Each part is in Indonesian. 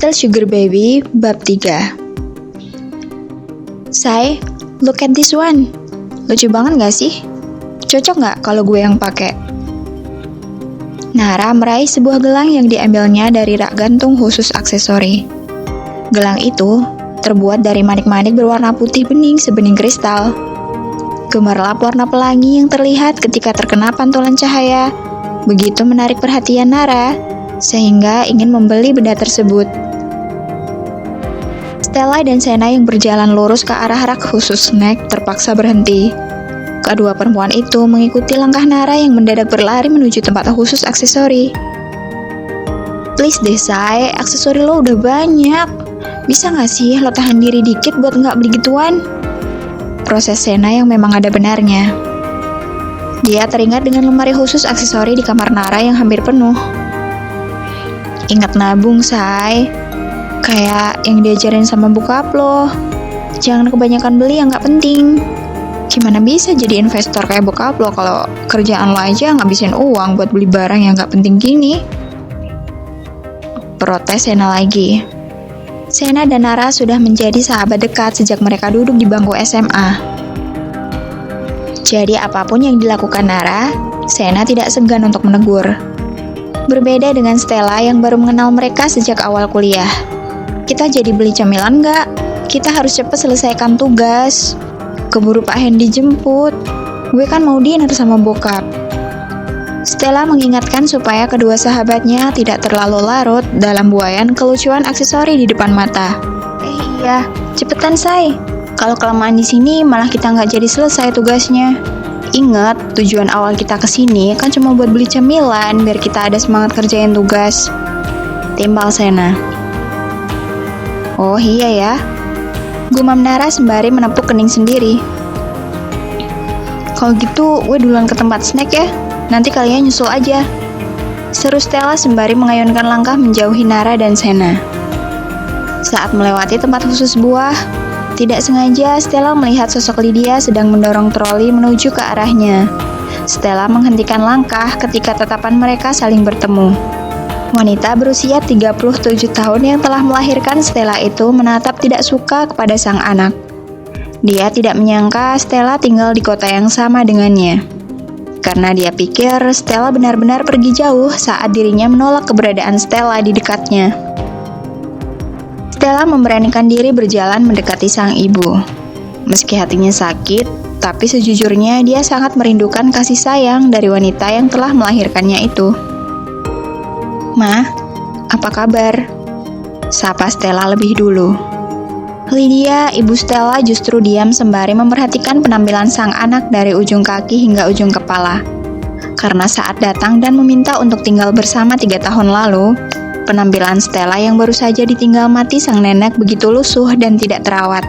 Little Sugar Baby Bab 3. Say, look at this one. Lucu banget gak sih? Cocok gak kalau gue yang pakai? Nara meraih sebuah gelang yang diambilnya dari rak gantung khusus aksesori. Gelang itu terbuat dari manik-manik berwarna putih bening sebening kristal. Gemerlap warna pelangi yang terlihat ketika terkena pantulan cahaya begitu menarik perhatian Nara, sehingga ingin membeli benda tersebut. Stella dan Sena yang berjalan lurus ke arah rak khusus snack terpaksa berhenti. Kedua perempuan itu mengikuti langkah Nara yang mendadak berlari menuju tempat khusus aksesori. Please deh, Say, aksesori lo udah banyak. Bisa gak sih lo tahan diri dikit buat gak beli gituan? Proses Sena yang memang ada benarnya. Dia teringat dengan lemari khusus aksesori di kamar Nara yang hampir penuh. Ingat nabung, Say. Kayak yang diajarin sama bokap lo. Jangan kebanyakan beli yang gak penting. Gimana bisa jadi investor kayak bokap lo kalau kerjaan lo aja ngabisin uang buat beli barang yang gak penting gini? Protes Sena lagi. Sena dan Nara sudah menjadi sahabat dekat sejak mereka duduk di bangku SMA. Jadi apapun yang dilakukan Nara, Sena tidak segan untuk menegur. Berbeda dengan Stella yang baru mengenal mereka sejak awal kuliah. Kita jadi beli camilan nggak? Kita harus cepat selesaikan tugas. Keburu Pak Hendy jemput. Gue kan mau dinner sama bokap. Stella mengingatkan supaya kedua sahabatnya tidak terlalu larut dalam buayan kelucuan aksesori di depan mata. Iya, cepetan, Say. Kalau kelamaan di sini malah kita nggak jadi selesai tugasnya. Ingat, tujuan awal kita kesini kan cuma buat beli camilan biar kita ada semangat kerjain tugas. Timbal Sena. Oh iya ya. Gumam Nara sembari menepuk kening sendiri. Kalau gitu, gue duluan ke tempat snack ya. Nanti kalian nyusul aja. Seru Stella sembari mengayunkan langkah menjauhi Nara dan Sena. Saat melewati tempat khusus buah, tidak sengaja Stella melihat sosok Lydia sedang mendorong troli menuju ke arahnya. Stella menghentikan langkah ketika tatapan mereka saling bertemu. Wanita berusia 37 tahun yang telah melahirkan Stella itu menatap tidak suka kepada sang anak. Dia tidak menyangka Stella tinggal di kota yang sama dengannya. Karena dia pikir Stella benar-benar pergi jauh saat dirinya menolak keberadaan Stella di dekatnya. Stella memberanikan diri berjalan mendekati sang ibu. Meski hatinya sakit, tapi sejujurnya dia sangat merindukan kasih sayang dari wanita yang telah melahirkannya itu. Ma, apa kabar? Sapa Stella lebih dulu. Lydia, ibu Stella justru diam sembari memperhatikan penampilan sang anak dari ujung kaki hingga ujung kepala. Karena saat datang dan meminta untuk tinggal bersama 3 tahun lalu, penampilan Stella yang baru saja ditinggal mati sang nenek begitu lusuh dan tidak terawat.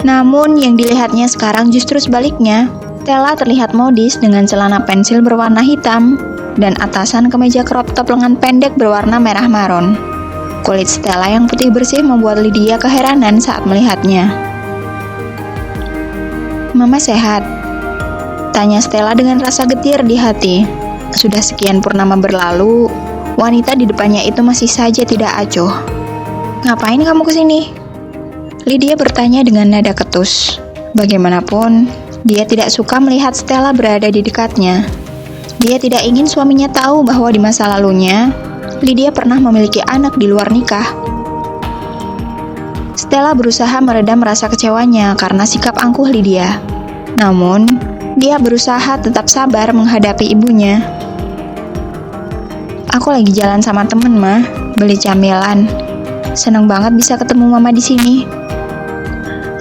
Namun yang dilihatnya sekarang justru sebaliknya. Stella terlihat modis dengan celana pensil berwarna hitam dan atasan kemeja crop top lengan pendek berwarna merah maron. Kulit Stella yang putih bersih membuat Lydia keheranan saat melihatnya. Mama sehat? Tanya Stella dengan rasa getir di hati. Sudah sekian purnama berlalu, wanita di depannya itu masih saja tidak acuh. Ngapain kamu kesini? Lydia bertanya dengan nada ketus. Bagaimanapun, dia tidak suka melihat Stella berada di dekatnya. Dia tidak ingin suaminya tahu bahwa di masa lalunya, Lydia pernah memiliki anak di luar nikah. Stella berusaha meredam rasa kecewanya karena sikap angkuh Lydia. Namun, dia berusaha tetap sabar menghadapi ibunya. Aku lagi jalan sama temen, Ma, beli camilan. Senang banget bisa ketemu Mama di sini.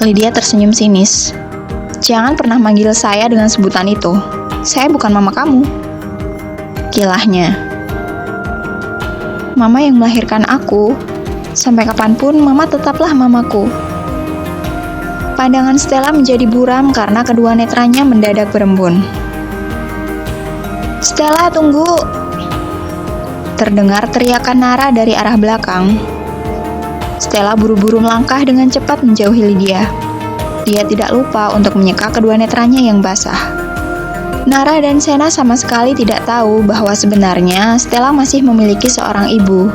Lydia tersenyum sinis. Jangan pernah manggil saya dengan sebutan itu. Saya bukan mama kamu. Kilahnya. Mama yang melahirkan aku. Sampai kapanpun Mama tetaplah mamaku. Pandangan Stella menjadi buram karena kedua netranya mendadak berembun. Stella, tunggu! Terdengar teriakan Nara dari arah belakang. Stella buru-buru melangkah dengan cepat menjauhi Lydia. Dia tidak lupa untuk menyeka kedua netranya yang basah. Nara dan Sena sama sekali tidak tahu bahwa sebenarnya Stella masih memiliki seorang ibu.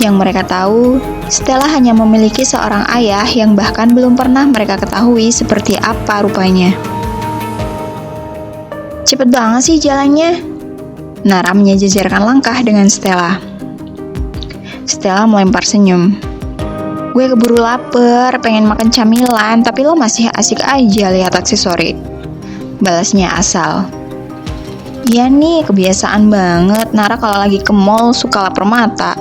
Yang mereka tahu, Stella hanya memiliki seorang ayah yang bahkan belum pernah mereka ketahui seperti apa rupanya. Cepet banget sih jalannya. Nara menyejajarkan langkah dengan Stella. Stella melempar senyum. Gue keburu lapar, pengen makan camilan, tapi lo masih asik aja lihat aksesori. Balasnya asal. Iya nih, kebiasaan banget. Nara kalau lagi ke mall suka lapar mata.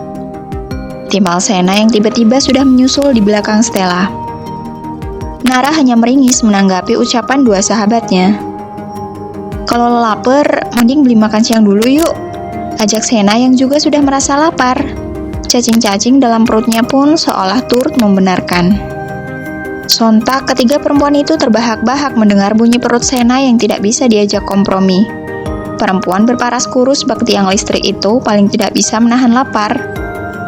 Timbal Sena yang tiba-tiba sudah menyusul di belakang Stella. Nara hanya meringis menanggapi ucapan dua sahabatnya. Kalau lo lapar, mending beli makan siang dulu yuk. Ajak Sena yang juga sudah merasa lapar. Cacing-cacing dalam perutnya pun seolah turut membenarkan. Sontak ketiga perempuan itu terbahak-bahak mendengar bunyi perut Sena yang tidak bisa diajak kompromi. Perempuan berparas kurus bak tiang listrik itu paling tidak bisa menahan lapar.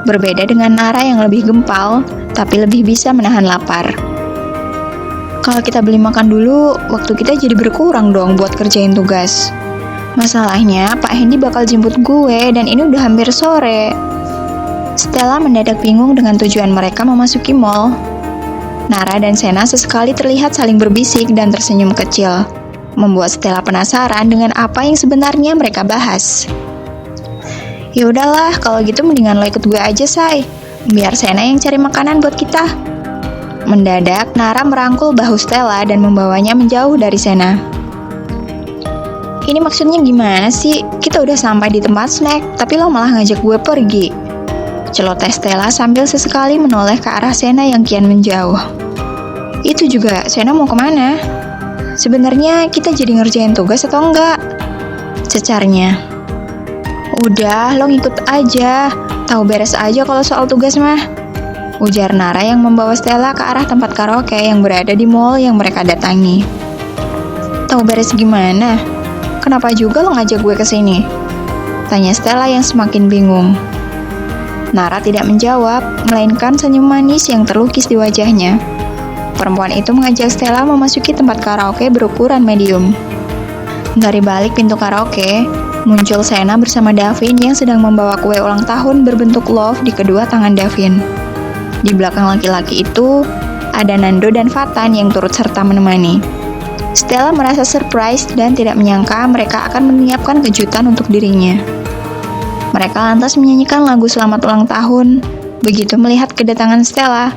Berbeda dengan Nara yang lebih gempal, tapi lebih bisa menahan lapar. Kalau kita beli makan dulu, waktu kita jadi berkurang dong buat kerjain tugas. Masalahnya, Pak Hendy bakal jemput gue dan ini udah hampir sore. Stella mendadak bingung dengan tujuan mereka memasuki mall. Nara dan Sena sesekali terlihat saling berbisik dan tersenyum kecil, membuat Stella penasaran dengan apa yang sebenarnya mereka bahas. Ya udahlah, kalau gitu mendingan lo ikut gue aja, Say. Biar Sena yang cari makanan buat kita. Mendadak, Nara merangkul bahu Stella dan membawanya menjauh dari Sena. Ini maksudnya gimana sih? Kita udah sampai di tempat snack, tapi lo malah ngajak gue pergi. Celoteh Stella sambil sesekali menoleh ke arah Sena yang kian menjauh. Itu juga, Sena mau kemana? Sebenarnya kita jadi ngerjain tugas atau enggak? Cecarnya. Udah, lo ngikut aja. Tahu beres aja kalau soal tugas mah. Ujar Nara yang membawa Stella ke arah tempat karaoke yang berada di mall yang mereka datangi. Tahu beres gimana? Kenapa juga lo ngajak gue ke sini? Tanya Stella yang semakin bingung. Nara tidak menjawab, melainkan senyum manis yang terlukis di wajahnya. Perempuan itu mengajak Stella memasuki tempat karaoke berukuran medium. Dari balik pintu karaoke, muncul Sena bersama Davin yang sedang membawa kue ulang tahun berbentuk love di kedua tangan Davin. Di belakang laki-laki itu, ada Nando dan Fatan yang turut serta menemani. Stella merasa surprise dan tidak menyangka mereka akan menyiapkan kejutan untuk dirinya. Mereka lantas menyanyikan lagu selamat ulang tahun, begitu melihat kedatangan Stella.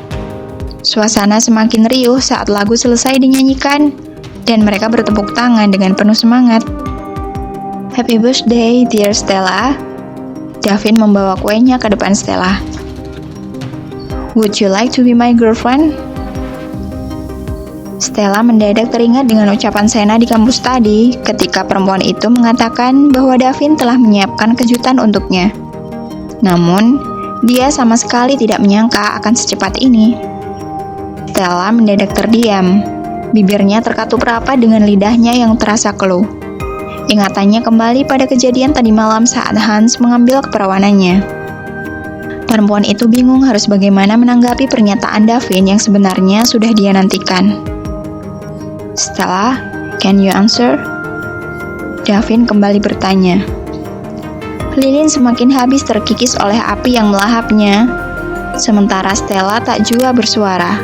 Suasana semakin riuh saat lagu selesai dinyanyikan, dan mereka bertepuk tangan dengan penuh semangat. Happy birthday, dear Stella. Davin membawa kuenya ke depan Stella. Would you like to be my girlfriend? Stella mendadak teringat dengan ucapan Sena di kampus tadi ketika perempuan itu mengatakan bahwa Davin telah menyiapkan kejutan untuknya. Namun, dia sama sekali tidak menyangka akan secepat ini. Stella mendadak terdiam. Bibirnya terkatup rapat dengan lidahnya yang terasa keluh. Ingatannya kembali pada kejadian tadi malam saat Hans mengambil keperawanannya. Perempuan itu bingung harus bagaimana menanggapi pernyataan Davin yang sebenarnya sudah dia nantikan. Stella, can you answer? Davin kembali bertanya. Lilin semakin habis terkikis oleh api yang melahapnya, sementara Stella tak jua bersuara.